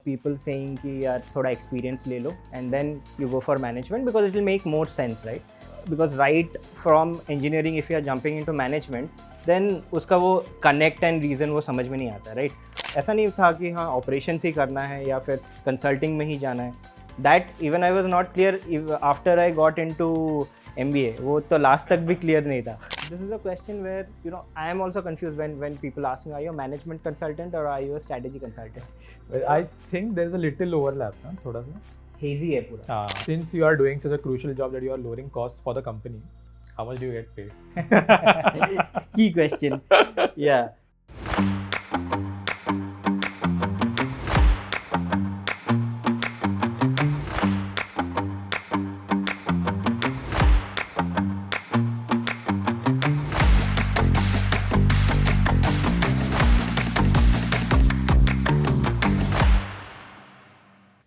people saying कि यार थोड़ा experience ले लो and then you go for management because it will make more sense, right? Because right from engineering if you are jumping into management then उसका वो connect and reason वो समझ में नहीं आता, right? ऐसा नहीं था कि हाँ operations ही करना है या फिर consulting में ही जाना है. That even I was not clear after I got into MBA. वो तो last तक भी clear नहीं था. This is a question where I am also confused when people ask me, are you a management consultant or are you a strategy consultant? Well, I think there is a little overlap, ना थोड़ा सा. Hazy है पूरा. Since you are doing such a crucial job that you are lowering costs for the company, how much do you get paid? Key question. Yeah.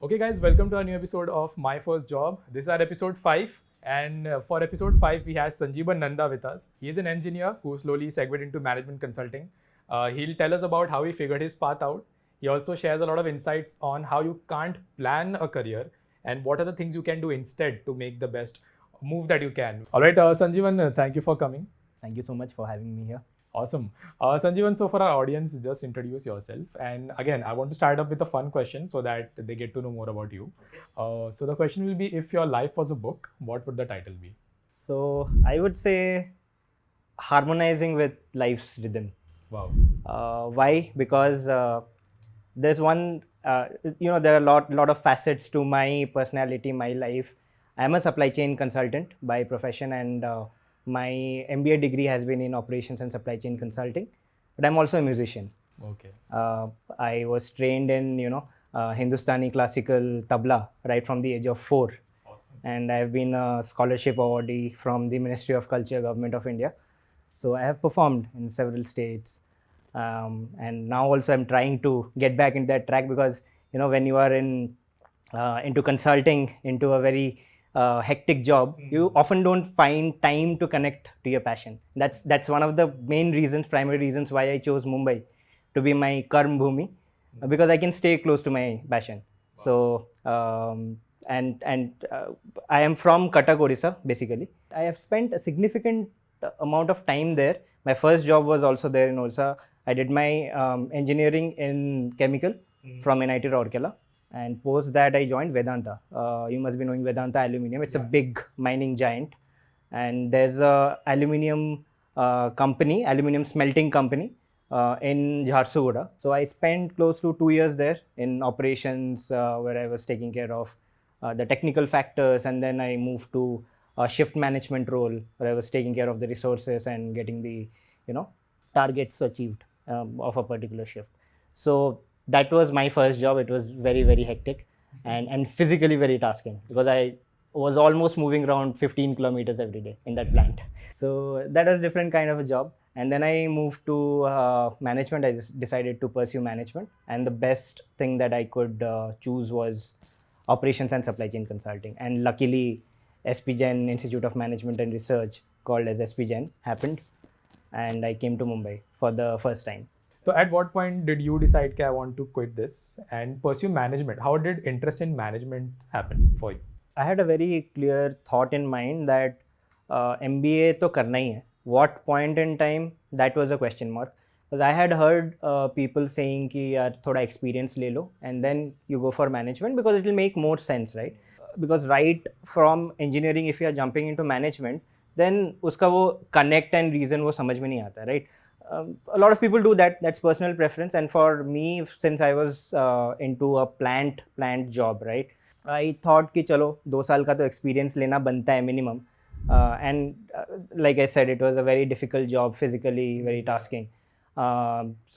Okay guys, welcome to a new episode of My First Job. This is our episode 5 and for episode 5 we have Sanjeeban Nanda with us. He is an engineer who slowly segued into management consulting. He'll tell us about how he figured his path out. He also shares a lot of insights on how you can't plan a career and what are the things you can do instead to make the best move that you can. Alright Sanjeeban, thank you for coming. Thank you so much for having me here. Awesome. Sanjeevan, so for our audience, just introduce yourself. And again, I want to start up with a fun question so that they get to know more about you. So the question will be, if your life was a book, what would the title be? So I would say harmonizing with life's rhythm. Wow. Why? Because there's one, there are a lot of facets to my personality, my life. I'm a supply chain consultant by profession and my MBA degree has been in operations and supply chain consulting, but I'm also a musician. Okay. I was trained in, Hindustani classical tabla right from the age of 4. Awesome. And I've been a scholarship awardee from the Ministry of Culture, Government of India. So I have performed in several states. And now also I'm trying to get back into that track because, when you are into consulting, into a very hectic job, you often don't find time to connect to your passion. That's one of the primary reasons why I chose Mumbai to be my karm bhumi, because I can stay close to my passion. Wow. So I am from Cuttack, Odisha, basically. I have spent a significant amount of time there. My first job was also there in Odisha. I did my engineering in chemical from NIT Rourkela. And post that, I joined Vedanta. You must be knowing Vedanta Aluminium. It's a big mining giant. And there's a aluminium company, aluminium smelting company in Jharsuguda. So I spent close to 2 years there in operations where I was taking care of the technical factors. And then I moved to a shift management role where I was taking care of the resources and getting the, targets achieved of a particular shift. So that was my first job. It was very, very hectic and physically very tasking because I was almost moving around 15 kilometers every day in that plant. So that was a different kind of a job. And then I moved to management. I just decided to pursue management. And the best thing that I could choose was operations and supply chain consulting. And luckily, SPGen, Institute of Management and Research, called as SPGen, happened. And I came to Mumbai for the first time. So at what point did you decide that I want to quit this and pursue management? How did interest in management happen for you? I had a very clear thought in mind that MBA to karna hi hai. What point in time? That was a question mark. Because I had heard people saying कि यार थोड़ा experience ले लो and then you go for management because it will make more sense, right? Because right from engineering if you are jumping into management, then उसका वो connect and reason वो समझ में नहीं आता, right? A lot of people do that. That's personal preference. And for me, since I was into a plant job, right? I thought कि चलो 2 साल का तो experience लेना बनता है minimum. And like I said, it was a very difficult job, physically very tasking.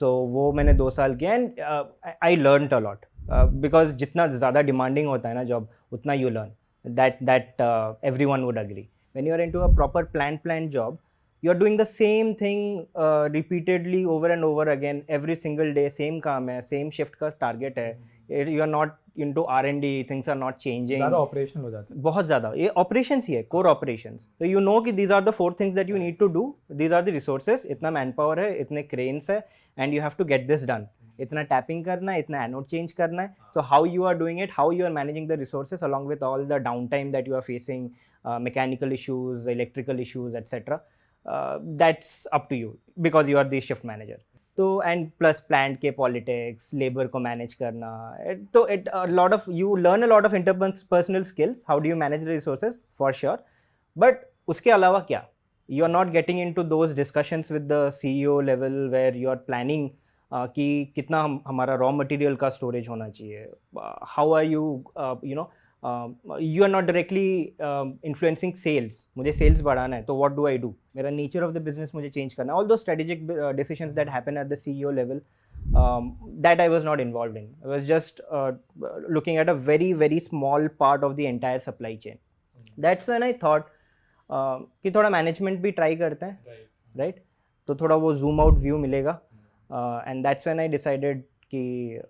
So वो मैंने 2 साल किया and I learned a lot. Because जितना ज़्यादा demanding होता है ना job, उतना you learn. That everyone would agree. When you are into a proper plant job, you are doing the same thing repeatedly over and over again every single day. Same काम है, same shift का target है. You are not into R&D, things are not changing. ज़्यादा operational हो जाता है. बहुत ज़्यादा. ये operations ही है, core operations. So you know कि these are the 4 things that you need to do. These are the resources. इतना manpower है, इतने cranes है, and you have to get this done. इतना टैपिंग करना है, इतना एनोड चेंज करना है. So how you are doing it, how you are managing the resources along with all the downtime that you are facing, mechanical issues, electrical issues, etc. That's up to you because you are the shift manager. तो and plus plant के politics, labour को manage करना, तो it lot of you learn a lot of interpersonal skills, how do you manage the resources for sure. But उसके अलावा क्या, you are not getting into those discussions with the CEO level where you are planning कि कितना हमारा raw material का storage होना चाहिए, how are you you know you are not directly influencing sales. मुझे सेल्स बढ़ाना है तो व्हाट डू आई डू, मेरा नेचर ऑफ द बिजनेस मुझे चेंज करना है. All those strategic decisions that happen at the CEO level, that I was not involved in. I was just looking at a very very small part of the entire supply chain. That's when I thought कि थोड़ा management भी try करते हैं, right? तो थोड़ा वो zoom out view मिलेगा. And that's when I decided कि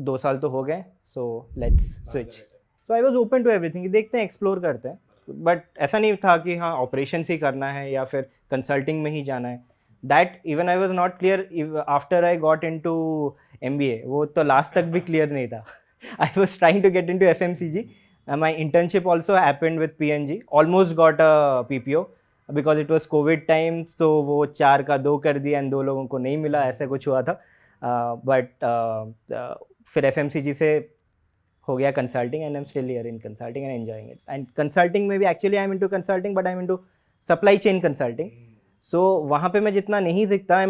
2 साल तो हो गए, so let's switch. So I was open to everything, देखते हैं, एक्सप्लोर करते हैं. बट ऐसा नहीं था कि हाँ ऑपरेशन ही करना है या फिर कंसल्टिंग में ही जाना है. That even I was not clear after I got into MBA. वो तो लास्ट तक भी क्लियर नहीं था. I was trying to get into FMCG. My internship also happened with PNG. Almost got a PPO because it was COVID time. So वो 4 का 2 कर दिया and 2 लोगों को नहीं मिला, ऐसा कुछ हुआ था. But फिर FMCG से हो गया consulting and I'm still here in consulting and enjoying it. And consulting में भी actually I'm into consulting but I'm into supply chain consulting. So वहाँ पे मैं जितना नहीं सीखता,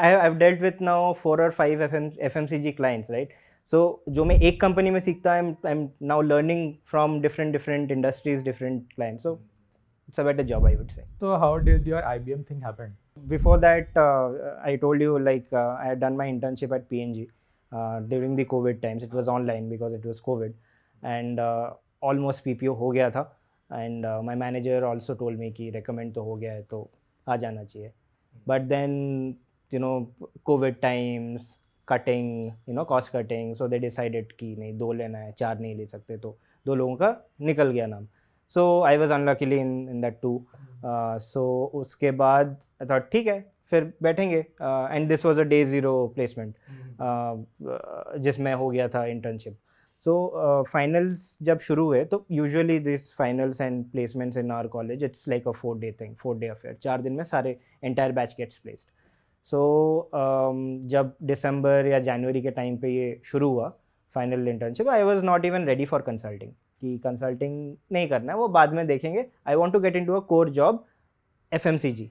I've dealt with now 4 or 5 FMCG clients, right? So जो मैं एक कंपनी में सीखता, I'm now learning from different industries, different clients. So it's a better job, I would say. So how did your IBM thing happen? Before that, I told you like I had done my internship at PNG during the COVID times. It was online because it was COVID, and almost PPO हो गया था. And my manager also told me कि recommend तो हो गया है तो आ जाना चाहिए. But then you know COVID times, cutting, you know, cost cutting, so they decided कि नहीं 2 लेना है, 4 नहीं ले सकते, तो 2 लोगों का निकल गया नाम. So I was unluckily in that too. So उसके बाद I thought ठीक है फिर बैठेंगे, and this was a day 0 placement जिसमें हो गया था internship. So finals जब शुरू हुए तो usually this finals and placements in our college it's like a 4-day thing, 4-day affair. 4 दिन में सारे entire batch gets placed. सो जब दिसंबर या जनवरी के टाइम पे ये शुरू हुआ final internship, I was not even ready for consulting कि कंसल्टिंग नहीं करना है, वो बाद में देखेंगे. I want to get into a core job, FMCG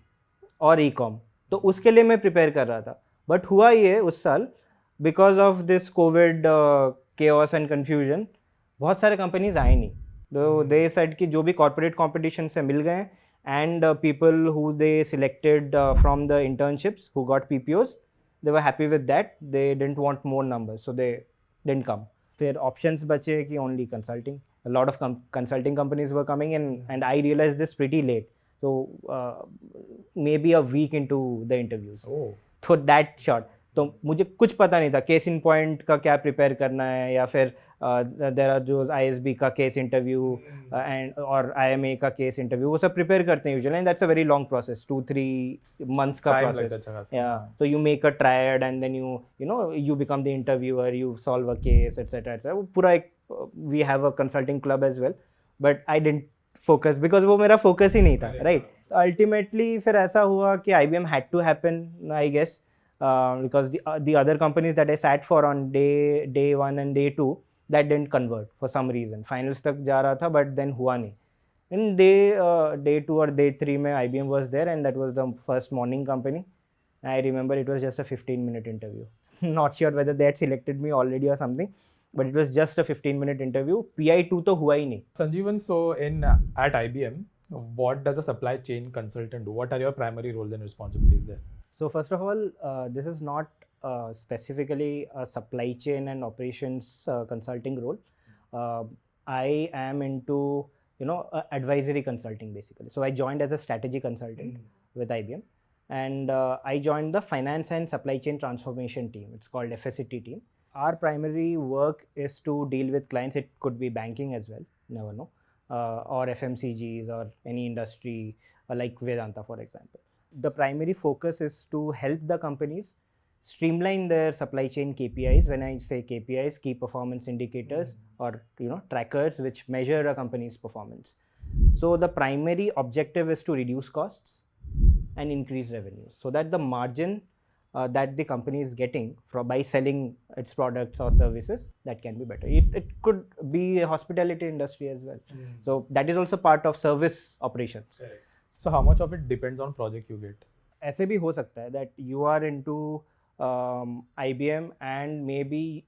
और E-com. तो उसके लिए मैं प्रिपेयर कर रहा था. बट हुआ ये उस साल because of this Covid chaos and confusion बहुत सारे कंपनीज आए नहीं. तो दे सेड कि जो भी कॉर्पोरेट कॉम्पिटिशन से मिल गए and people who they selected from the internships who got PPOs, they were happy with that. They didn't want more numbers, so they didn't come. फिर options बचे कि only consulting. A lot of consulting companies were coming in, and I realized this pretty late. So maybe a week into the interviews. Oh. So that short. तो मुझे कुछ पता नहीं था case in point का क्या प्रिपेयर करना है, या फिर देर आर जो ISB का केस इंटरव्यू एंड और IMA का केस इंटरव्यू, वो सब प्रिपेयर करते हैं usually, and that's a very long process, 2-3 months का प्रोसेस. तो you make a triad and then you know you become the interviewer, you solve a case etcetera etcetera. वो पूरा एक we have a consulting club as well, but I didn't focus because वो मेरा focus ही नहीं था, right? Ultimately फिर ऐसा हुआ कि IBM had to happen, I guess. Because the other companies that I sat for on day 1 and day 2 that didn't convert for some reason. Finals तक जा रहा था but then हुआ नहीं. In day 2 or day 3 में IBM was there and that was the first morning company. I remember it was just a 15-minute interview. Not sure whether they had selected me already or something, but it was just a 15-minute interview. PI2 तो हुआ ही नहीं. Sanjeevan, so at IBM, what does a supply chain consultant do? What are your primary roles and responsibilities there? So first of all, this is not specifically a supply chain and operations consulting role. I am into advisory consulting basically. So I joined as a strategy consultant with IBM, and I joined the finance and supply chain transformation team. It's called FSCT team. Our primary work is to deal with clients. It could be banking as well, never know, or FMCGs or any industry like Vedanta, for example. The primary focus is to help the companies streamline their supply chain KPIs. When I say KPIs, key performance indicators, or trackers which measure a company's performance. So the primary objective is to reduce costs and increase revenues, so that the margin that the company is getting by selling its products or services, that can be better. It could be a hospitality industry as well. So that is also part of service operations. Correct. So how much of it depends on project you get? ऐसे भी हो सकता है that you are into IBM and maybe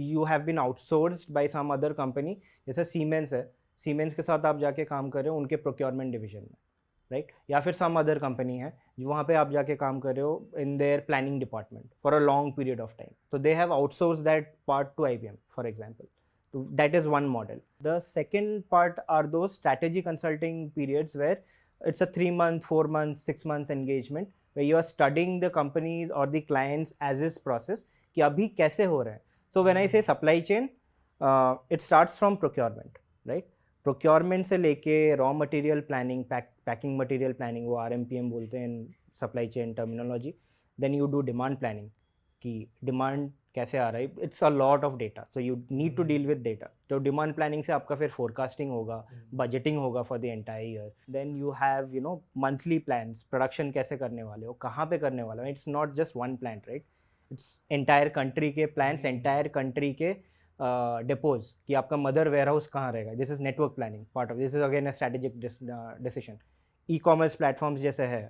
you have been outsourced by some other company. जैसे Siemens है, Siemens के साथ आप जाके काम कर रहे हो उनके procurement division में, राइट? या फिर सम अदर कंपनी है वहाँ पे आप जाके काम कर रहे हो in their planning department for a long period of time. So they have outsource that part two IBM, for example. So that is one model. The second part are those strategy consulting periods where it's a 3-month, 4-month, 6 months engagement where you are studying the companies or the clients as is process कि अभी कैसे हो रहा है. So when I say supply chain, it starts from procurement, right? Procurement से लेके raw material planning, packing material planning, वो RMPM बोलते हैं supply chain terminology. Then you do demand planning कि demand कैसे आ रहा है. It's a lot of data, so you need to deal with data. तो demand planning से आपका फिर forecasting होगा, budgeting होगा for the entire year. Then you have monthly plans, production कैसे करने वाले हो, कहाँ पे करने वाले हो. It's not just one plant, right? It's entire country के plans, entire country के depots कि आपका mother warehouse कहाँ रहेगा. This is network planning part of this is again a strategic decision. E-commerce platforms जैसे है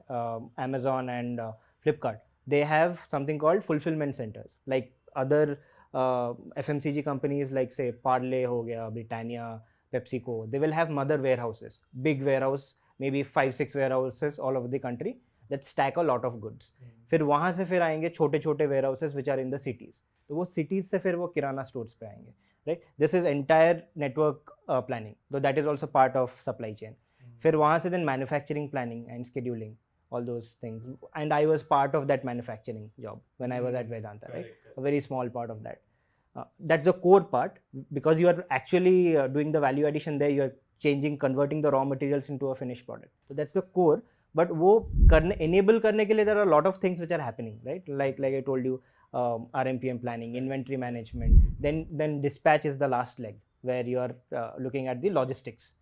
Amazon and Flipkart, they have something called fulfillment centers. Like other FMCG companies like say Parle हो गया, Britannia, PepsiCo, they will have mother warehouses, big warehouse, maybe 5-6 warehouses all over the country that stack a lot of goods. फिर वहाँ से फिर आएंगे छोटे छोटे warehouses which are in the cities. तो वो cities से फिर वो किराना stores पे आएंगे, right? This is entire network planning. So that is also part of supply chain. फिर वहाँ से then manufacturing planning and scheduling, all those things. And I was part of that manufacturing job when I was at Vedanta, right? A very small part of that. That's the core part, because you are actually doing the value addition there. You are converting the raw materials into a finished product. So that's the core. But वो enable करने के लिए there are a lot of things which are happening, right? Like I told you, RMPM planning, inventory management. Then dispatch is the last leg where you are looking at the logistics.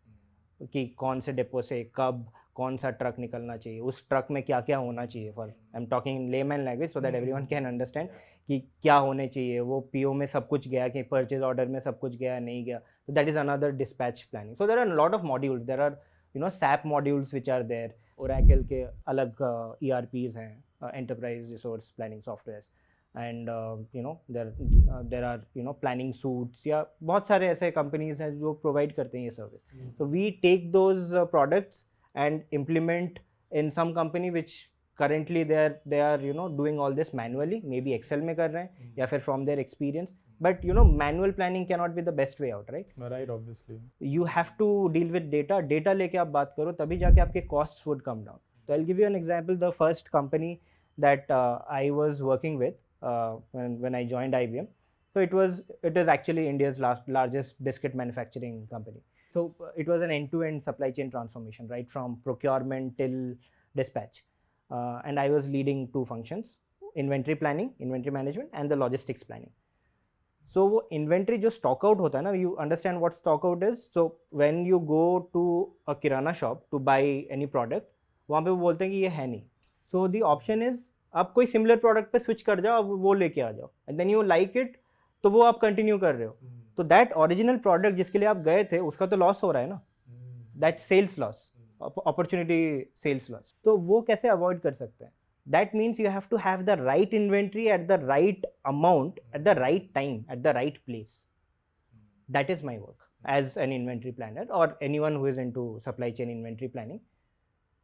कि कौन से depot से कब कौन सा truck निकलना चाहिए, उस ट्रक में क्या क्या होना चाहिए. For I am talking in layman language so that everyone can understand कि क्या होने चाहिए. वो PO में सब कुछ गया कि परचेज ऑर्डर में सब कुछ गया नहीं गया. तो that is another dispatch planning. So there are lot of modules. There are SAP modules which are there. Oracle के अलग ERPs हैं, enterprise resource planning softwares. And there are planning suites, या बहुत सारे ऐसे कंपनीज हैं जो प्रोवाइड करते हैं ये सर्विस. तो we take those products and implement in some company which currently they are doing all this manually, maybe Excel में कर रहे हैं या फिर from their experience. But manual planning cannot be the best way out, right? Right, obviously. You have to deal with data लेके आप बात करो तभी जाके आपके costs would come down. So I'll give you an example. The first company that I was working with when I joined IBM, so it is actually India's largest biscuit manufacturing company. So it was an end-to-end supply chain transformation, right, from procurement till dispatch. And I was leading 2 functions: inventory planning, inventory management, and the logistics planning. So वो inventory जो stock out होता है ना, you understand what stock out is. So when you go to a kirana shop to buy any product, वहाँ पे वो बोलते हैं कि ये है नहीं. So the option is आप कोई similar product पे switch कर जाओ, अब वो लेके आ जाओ, and then you like it, तो वो आप कंटिन्यू कर रहे हो. तो दैट ओरिजिनल प्रोडक्ट जिसके लिए आप गए थे उसका तो लॉस हो रहा है ना. That sales loss, opportunity sales loss. तो वो कैसे अवॉइड कर सकते हैं? That means you have to have the right inventory at the right amount at the right time at the right place. That is my work as an inventory planner और anyone who is into supply chain inventory planning.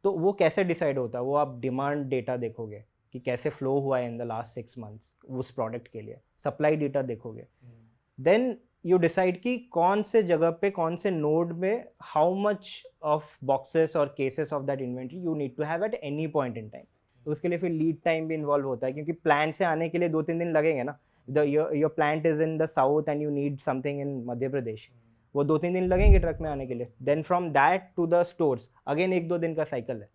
तो वो कैसे decide होता है? वो आप demand data देखोगे कि कैसे फ्लो हुआ है इन द लास्ट 6 months उस प्रोडक्ट के लिए. सप्लाई डेटा देखोगे. देन यू डिसाइड कि कौन से जगह पे कौन से नोड में हाउ मच ऑफ बॉक्सेस और cases of that inventory you need to have at any point in time. तो उसके लिए फिर लीड टाइम भी इन्वॉल्व होता है, क्योंकि प्लांट से आने के लिए 2-3 दिन लगेंगे ना. Your plant is in the south and you need something in Madhya Pradesh, वो 2-3 दिन लगेंगे ट्रक में आने के लिए. Then from that to the stores again 1-2 दिन का साइकिल है.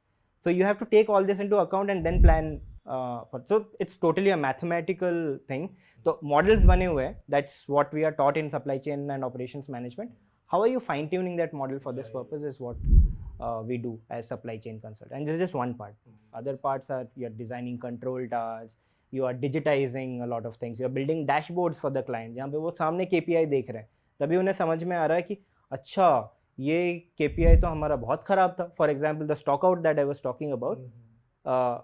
So you have to take all this into account and then plan So it's totally a mathematical thing. तो models बने हुए हैं. That's what we are taught in supply chain and operations management. How are you fine tuning that model for this purpose is what we do as supply chain consultant. And this is just one part. Other parts are you're designing control towers, you are digitizing a lot of things, you're building dashboards for the client जहाँ पे वो सामने KPI देख रहे हैं, तभी उन्हें समझ में आ रहा है कि अच्छा ये KPI तो हमारा बहुत ख़राब था. For example, the stock out that I was talking about,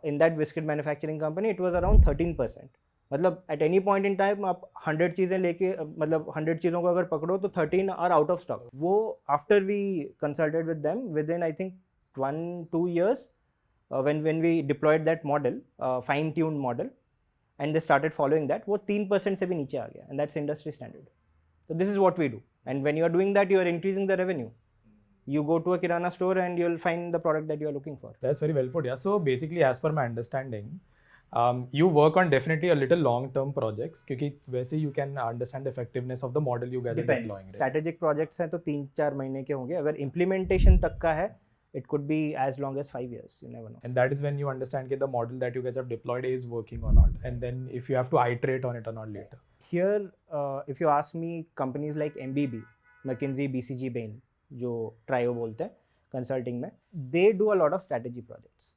in that biscuit manufacturing company, it was around 13%. मतलब at any point in time आप 100 चीज़ें लेके मतलब 100 चीज़ों को अगर पकड़ो तो 13 are out of stock. वो after we consulted with them within I think 1-2 years, when we deployed that model, fine tuned model, and they started following that, वो 3% से भी नीचे आ गया, and that's industry standard. So this is what we do, and when you are doing that, you are increasing the revenue. You go to a kirana store and you'll find the product that you are looking for. That's very well put. Yeah. So basically, as per my understanding, you work on definitely a little long-term projects क्योंकि वैसे you can understand the effectiveness of the model you guys are deploying. Right? Strategic projects हैं तो 3-4 महीने के होंगे. अगर implementation तक का है, it could be as long as 5 years. You never know. And that is when you understand that the model that you guys have deployed is working or not, and then if you have to iterate on it or not later. Here, if you ask me, companies like MBB, McKinsey, BCG, Bain, जो trio बोलते हैं consulting में, they do a lot of strategy projects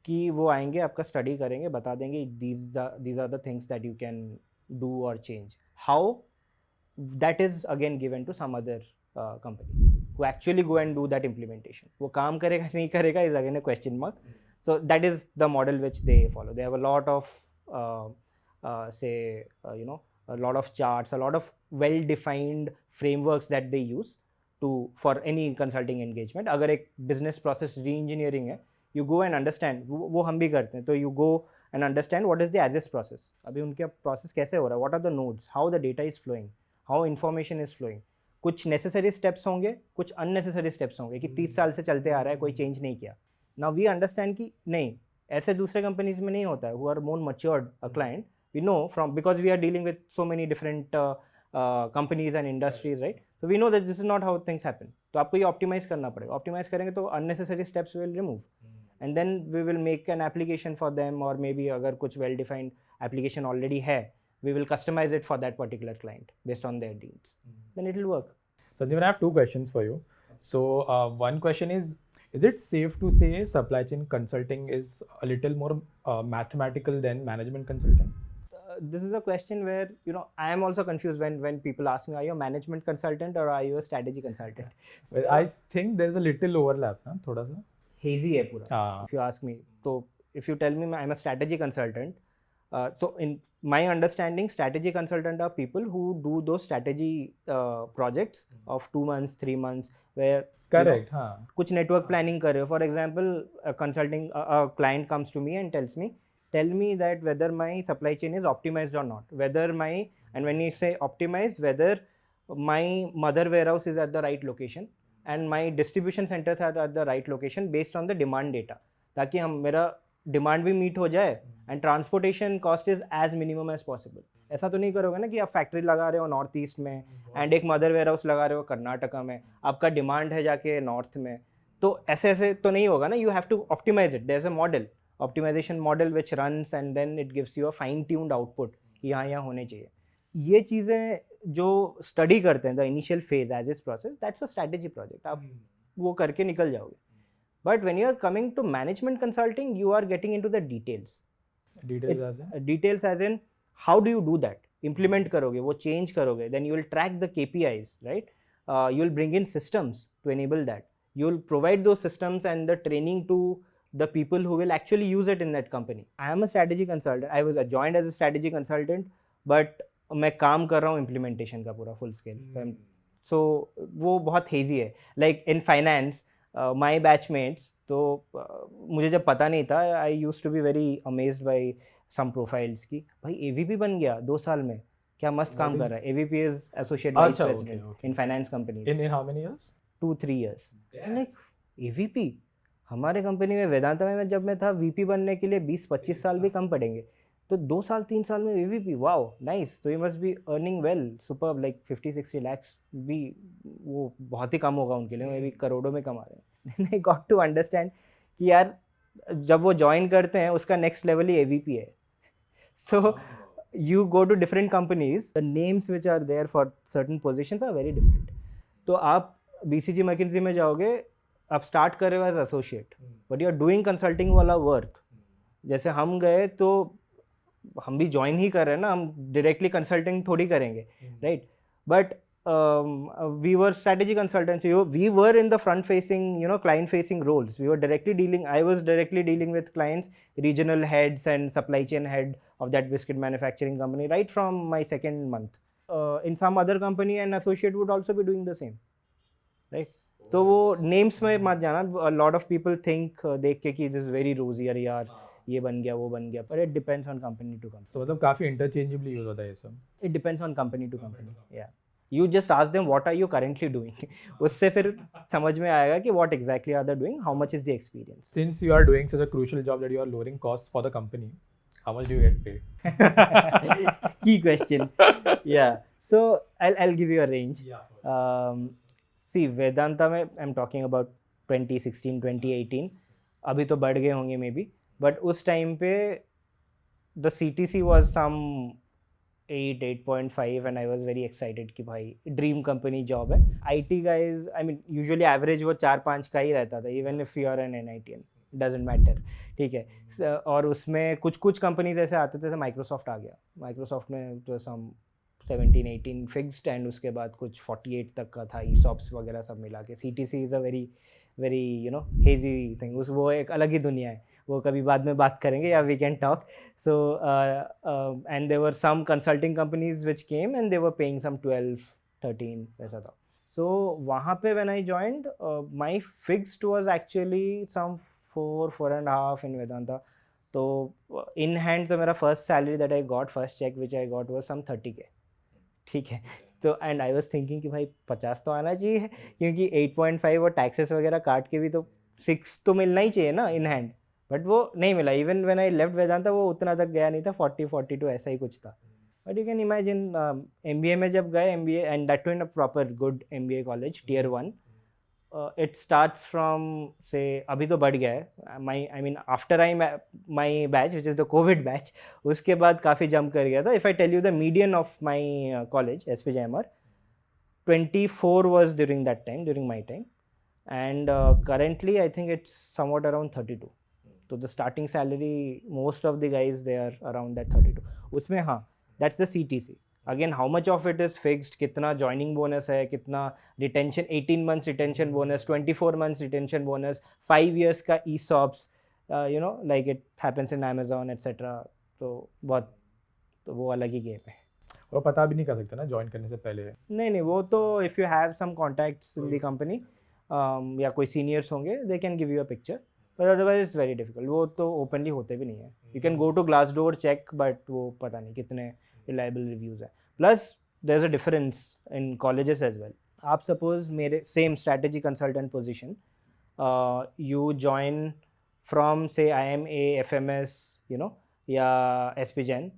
कि वो आएंगे, आपका study करेंगे, बता देंगे these are the things that you can do or change. How that is again given to some other company who actually go and do that implementation. वो काम करेगा नहीं करेगा is again a question mark. So that is the model which they follow. They have a lot of a lot of charts, a lot of well defined frameworks that they use for any consulting engagement. अगर एक business process re-engineering है, you go and understand, वो हम भी करते हैं, तो you go and understand what is the as is process. अभी उनका process कैसे हो रहा है, what are the nodes, how the data is flowing, how information is flowing. कुछ necessary steps होंगे, कुछ unnecessary steps होंगे कि 30 साल से चलते आ रहा है, कोई change नहीं किया. Now we understand कि नहीं, ऐसे दूसरे companies में नहीं होता है, who are more matured a client. We know from, because we are dealing with so many different companies and industries, right? So we know that this is not how things happen. तो आपको ये optimize करना पड़ेगा. Optimize करेंगे तो unnecessary steps will remove, and then we will make an application for them, or maybe अगर कुछ well defined application already है, we will customize it for that particular client based on their needs. Then it will work. Sanjeeban, I have two questions for you. So one question is it safe to say supply chain consulting is a little more mathematical than management consulting? This is a question where, you know, I am also confused when people ask me, are you a management consultant or are you a strategy consultant? Well, I think there's a little overlap, na? Thoda sa hazy है पूरा. If you ask me, so if you tell me I'm a strategy consultant, so in my understanding, strategy consultant are people who do those strategy projects of 2 months, 3 months, where correct, you know, कुछ network planning कर रहे हो. For example, a client comes to me and tells me, tell me that whether my supply chain is optimized or not, whether my, and when you say optimized, whether my mother warehouse is at the right location and my distribution centers are at the right location based on the demand data, ताकि हम मेरा demand भी meet हो जाए and transportation cost is as minimum as possible. ऐसा तो नहीं करोगे ना कि आप फैक्ट्री लगा रहे हो नॉर्थ ईस्ट में एंड एक मदर वेयर हाउस लगा रहे हो कर्नाटका में, आपका डिमांड है जाके नॉर्थ में, तो ऐसे ऐसे तो नहीं होगा ना. You have to optimize it. There is a model, optimization model which runs and then it gives you a fine tuned output कि यहाँ होने चाहिए. ये चीज़ें जो स्टडी करते हैं the initial phase as is process, that's a strategy project. आप वो करके निकल जाओगे. But when you are coming to management consulting, you are getting into the details. Details as in how do you do that. Implement करोगे, वो change करोगे, then you will track the KPIs, राइट? You will bring in systems to enable that. You will provide those systems and the training to the people who will actually use it in that company. I am a strategy consultant. I was joined as a strategy consultant, but मैं काम कर रहा हूँ implementation का पूरा full scale. So वो बहुत hazy है. Like in finance, my batchmates, तो मुझे जब पता नहीं था, I used to be very amazed by some profiles कि भाई AVP बन गया 2 साल में, क्या मस्त काम कर रहा है. AVP is associate vice president in finance companies. In how many years? 2-3 years. I'm like, AVP? हमारे कंपनी में वेदांता में जब मैं था, VP बनने के लिए 20-25 साल भी कम पड़ेंगे, तो 2 साल 3 साल में AVP, वाओ नाइस. तो you must be earning well, super, like 50-60 lakhs भी वो बहुत ही कम होगा उनके लिए, वो भी करोड़ों में कमा रहे हैं. Then I got to understand कि यार जब वो ज्वाइन करते हैं उसका नेक्स्ट लेवल ही AVP है. So you go to different companies, the names which are there for certain positions are very different. तो आप BCG McKinsey में जाओगे, आप स्टार्ट कर रहे हो as associate, but you are doing consulting वाला वर्क. जैसे हम गए तो हम भी ज्वाइन ही कर रहे हैं ना, हम डायरेक्टली कंसल्टिंग थोड़ी करेंगे, right? But we were strategy consultants. We were in the front facing, client facing roles. We were directly dealing, I was directly dealing with clients, regional heads and supply chain head of that biscuit manufacturing company right from my second month. In some other company an associate would also be doing the same, right? तो वो names में मत जाना. A lot of people think देख के कि this is very rosy, अरे यार ये बन गया वो बन गया, but it depends on company to company. So मतलब काफी interchangeably use होता है ये सब. It depends on company to company. Yeah. You just ask them what are you currently doing. उससे फिर समझ में आएगा कि what exactly are they doing, how much is the experience. Since you are doing such a crucial job that you are lowering costs for the company, how much do you get paid? Key question. Yeah. So I'll give you a range. Yeah. See, Vedanta में I'm talking about 2016, 2018. अभी तो बढ़ गए होंगे maybe, but उस time पे the CTC was some 8.5 and I was very excited कि भाई ड्रीम कंपनी जॉब है. IT guys, I mean usually average वो 4-5 का ही रहता था, even if you are an NITian, doesn't matter, ठीक है. और उसमें कुछ कंपनीज ऐसे आते थे, माइक्रोसॉफ्ट आ गया. माइक्रोसॉफ्ट में तो सम 17-18 फिक्स्ड एंड उसके बाद कुछ 48 तक का था, ESOPs वगैरह सब मिला के. CTC is a very hazy thing. वो एक अलग ही दुनिया है, वो कभी बाद में बात करेंगे या we can talk. So and there were some consulting companies which came and they were paying some 12-13 ऐसा था. सो वहाँ पे when I joined my fixed was actually some 4.5 in Vedanta. तो इन हैंड तो मेरा first salary that I got, first cheque which I got was some 30K, ठीक है. तो एंड आई वाज थिंकिंग कि भाई 50 तो आना चाहिए, क्योंकि 8.5 और टैक्सेस वगैरह काट के भी तो 6 तो मिलना ही चाहिए ना इन हैंड. बट वो नहीं मिला. Even when I left Vedanta वो उतना तक गया नहीं था, 40-42 ऐसा ही कुछ था. But you can imagine MBA में जब गए, MBA and that too in a proper good MBA college Tier 1, it starts from से अभी तो बढ़ गया है. I mean after my batch which is the COVID batch, उसके बाद काफ़ी जंप कर गया था. If I tell you the median of my college SPJMR 24 was during that time, during my time, and currently I think it's somewhat around 32. So the starting salary, most of the guys they are around that 32. उसमें हाँ, that's the CTC. Again, how much of it is fixed, कितना joining bonus है, कितना retention, 18 months retention bonus, 24 months retention bonus, 5 years का ESOPs, like it happens in Amazon, etc. तो बहुत, तो वो अलग ही गेम है. और पता भी नहीं कर सकते ना ज्वाइन करने से पहले. नहीं वो तो if you have some contacts in the company, या कोई seniors होंगे, they can give you a picture. But otherwise it's very difficult. वो तो openly होते भी नहीं है. You can go to Glassdoor check, but वो पता नहीं कितने reliable reviews हैं. Plus there's a difference in colleges as well. आप suppose मेरे same strategy consultant position, you join from say IMA, FMS, या SPGen,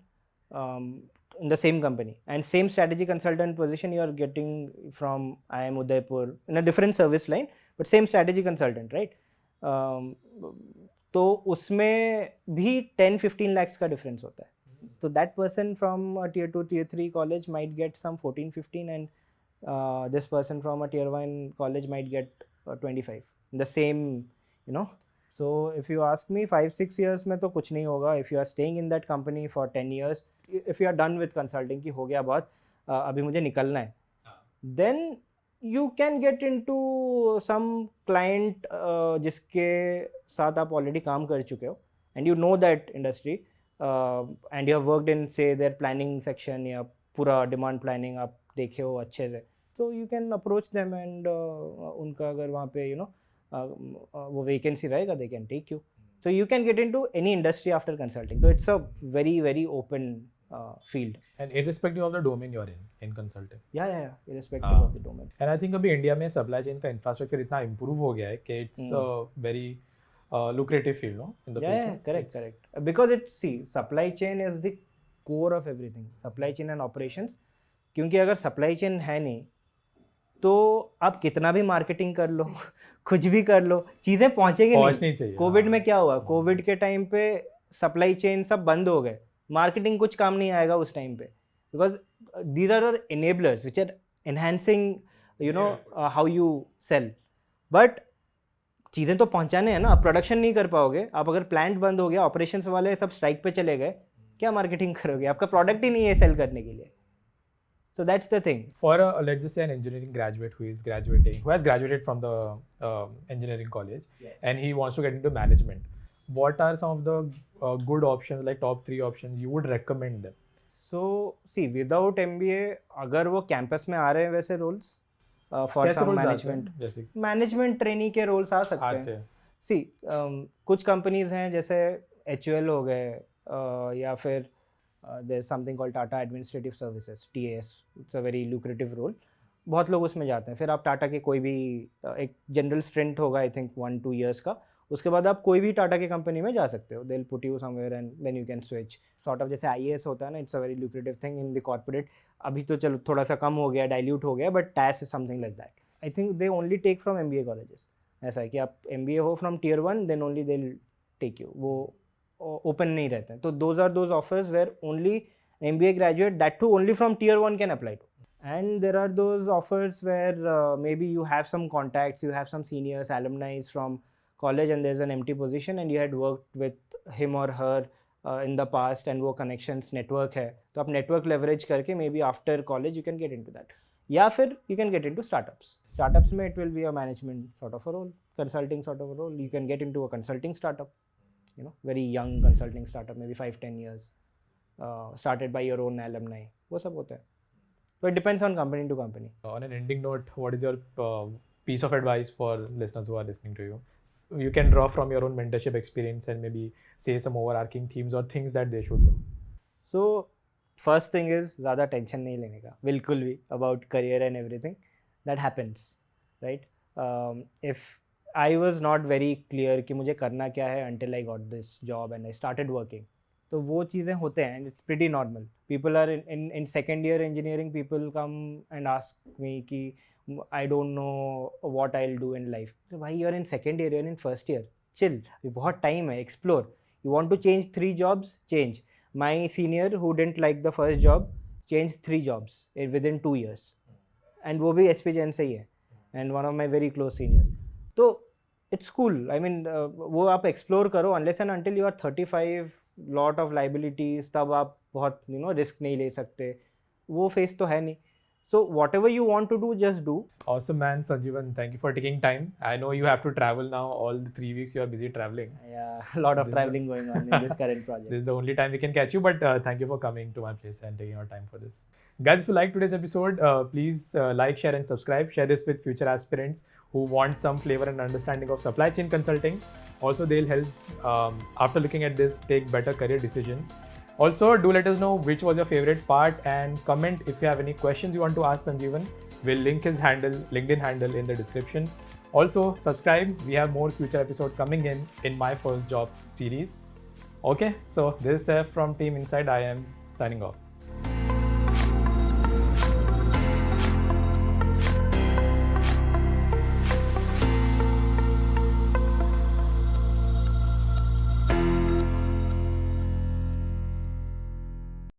in the same company, and same strategy consultant position you are getting from IIM Udaipur in a different service line, but same strategy consultant, right? तो उसमें भी 10-15 lakhs का difference होता है. So that person from a Tier 2, Tier 3 college might get some 14-15, and this person from a Tier 1 college might get 25. The same, So if you ask me, 5-6 years में तो कुछ नहीं होगा. If you are staying in that company for 10 years, if you are done with consulting कि हो गया बहुत, अभी मुझे निकलना है, then you can get into some client जिसके साथ आप already काम कर चुके हो, and you know that industry, and you have worked in say their planning section या पूरा demand planning आप देखे हो अच्छे से, तो you can approach them and उनका अगर वहाँ पे वो vacancy रहेगा, they can take you. So you can get into any industry after consulting. So it's a very, very open field. And irrespective of the domain you are in consulting. Yeah, irrespective of the domain. And I think अभी India में supply chain का infrastructure इतना improve हो गया है कि it's a very lucrative field, no? In the future. Correct. Because supply chain is the core of everything. Supply chain and operations. क्योंकि अगर supply chain है नहीं, तो आप कितना भी मार्केटिंग कर लो कुछ भी कर लो, चीज़ें पहुंचेंगी पहुंचनी नहीं. चाहिए. कोविड में क्या हुआ, कोविड के टाइम पे सप्लाई चेन सब बंद हो गए, मार्केटिंग कुछ काम नहीं आएगा उस टाइम पे, because these are enablers which are enhancing how you sell. But चीज़ें तो पहुंचाने हैं ना, आप प्रोडक्शन नहीं कर पाओगे. आप अगर प्लांट बंद हो गया, ऑपरेशंस वाले सब स्ट्राइक पे चले गए, क्या मार्केटिंग करोगे, आपका प्रोडक्ट ही नहीं है सेल करने के लिए. So that's the thing. For let's just say an engineering graduate who has graduated from the engineering college, and he wants to get into management, what are some of the good options, like top 3 options you would recommend them? So see, without MBA, अगर वो campus में आ रहे हैं वैसे roles for कैसे सम roles आते हैं? Management जैसे मैनेजमेंट ट्रेनी के रोल्स आ सकते आते हैं. हैं. सी कुछ कंपनीज हैं जैसे HUL हो गए, या फिर there is something called Tata Administrative Services, TAS. It's a very lucrative role, बहुत लोग उसमें जाते हैं. फिर आप टाटा के कोई भी एक जनरल स्ट्रेंट होगा आई थिंक 1-2 years का, उसके बाद आप कोई भी टाटा की कंपनी में जा सकते हो. They will put you somewhere and then you can switch. Sort of जैसे IAS होता है ना, it's a very lucrative thing in the corporate. अभी तो चलो थोड़ा सा कम हो गया, डाइल्यूट हो गया, but TAS is something like that. I think they only take from MBA colleges. ऐसा है कि आप MBA हो from Tier 1, then only they will take you. वो ओपन नहीं रहते हैं. तो those are those offers where only MBA graduate, that too only from Tier 1 can apply to. And there are those offers where maybe you have some contacts, you have some seniors, alumni from college, and there's an empty position and you had worked with him or her in the past, and वो connections network है, तो आप network leverage करके maybe after college you can get into that. या फिर you can get into startups. Startups में it will be a management sort of a role, consulting sort of a role. You can get into a consulting startup, very young consulting startup, maybe 5-10 years. Started by your own alumni, वो सब होता है. So it depends on company to company. On an ending note, what is your piece of advice for listeners who are listening to you? You can draw from your own mentorship experience and maybe say some overarching themes or things that they should know. So first thing is ज़्यादा tension नहीं लेने का बिल्कुल भी about career and everything. That happens, right? If I was not very clear कि मुझे करना क्या है until I got this job and I started working, तो वो चीज़ें होते हैं and it's pretty normal. People are in second year engineering, people come and ask me कि I don't know what I will do in life. तो भाई you are in second year, you are in first year, chill, बहुत time है, explore. You want to change 3 jobs, change. My senior who didn't like the first job change 3 jobs within 2 years, and वो भी SPGN से ही है, and one of my very close senior. तो it's cool. I mean वो आप explore करो. Unless and until you are 35, lot of liabilities, तब आप बहुत रिस्क नहीं ले सकते. वो फेस तो है नहीं. So whatever you want to do, just do. Awesome, man. Sanjeeban, thank you for taking time. I know you have to travel now. All the 3 weeks you are busy traveling. Yeah, a lot of traveling going on in this current project. This is the only time we can catch you, but thank you for coming to my place and taking your time for this. Guys, if you like today's episode, please like, share and subscribe. Share this with future aspirants who want some flavor and understanding of supply chain consulting. Also, they'll help, after looking at this, take better career decisions. Also, do let us know which was your favorite part, and comment if you have any questions you want to ask Sanjeeban. We'll link his LinkedIn handle in the description. Also, subscribe. We have more future episodes coming in my first job series. Okay, so this is Seth from Team InsideIIM signing off.